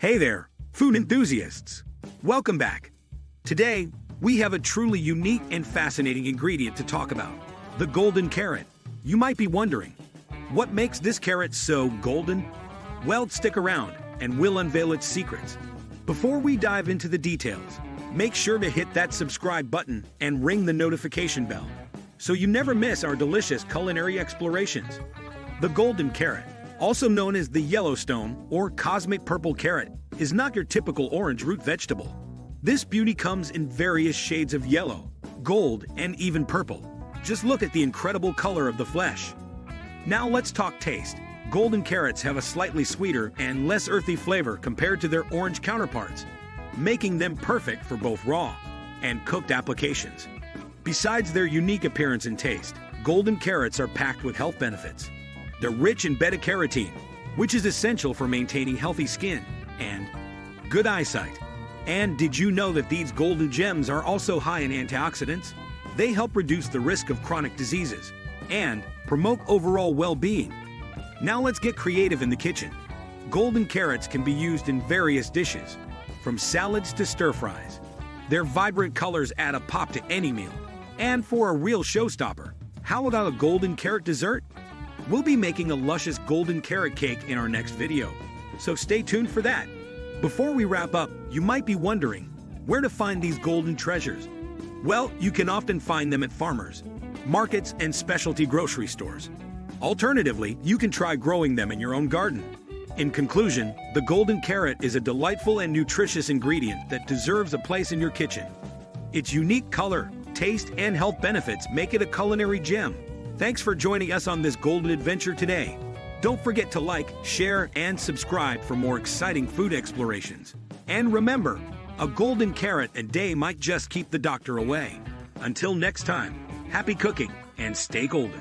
Hey there, food enthusiasts! Welcome back. Today, we have a truly unique and fascinating ingredient to talk about, the golden carrot. You might be wondering, what makes this carrot so golden? Well, stick around, and we'll unveil its secrets. Before we dive into the details, make sure to hit that subscribe button and ring the notification bell, so you never miss our delicious culinary explorations. The golden carrot, also known as the Yellowstone or cosmic purple carrot, is not your typical orange root vegetable. This beauty comes in various shades of yellow, gold, and even purple. Just look at the incredible color of the flesh. Now let's talk taste. Golden carrots have a slightly sweeter and less earthy flavor compared to their orange counterparts, making them perfect for both raw and cooked applications. Besides their unique appearance and taste, golden carrots are packed with health benefits. They're rich in beta-carotene, which is essential for maintaining healthy skin and good eyesight. And did you know that these golden gems are also high in antioxidants? They help reduce the risk of chronic diseases and promote overall well-being. Now let's get creative in the kitchen. Golden carrots can be used in various dishes, from salads to stir-fries. Their vibrant colors add a pop to any meal. And for a real showstopper, how about a golden carrot dessert? We'll be making a luscious golden carrot cake in our next video, so stay tuned for that. Before we wrap up, you might be wondering where to find these golden treasures. Well, you can often find them at farmers, markets, and specialty grocery stores. Alternatively, you can try growing them in your own garden. In conclusion, the golden carrot is a delightful and nutritious ingredient that deserves a place in your kitchen. Its unique color, taste, and health benefits make it a culinary gem. Thanks for joining us on this golden adventure today. Don't forget to like, share, and subscribe for more exciting food explorations. And remember, a golden carrot a day might just keep the doctor away. Until next time, happy cooking and stay golden.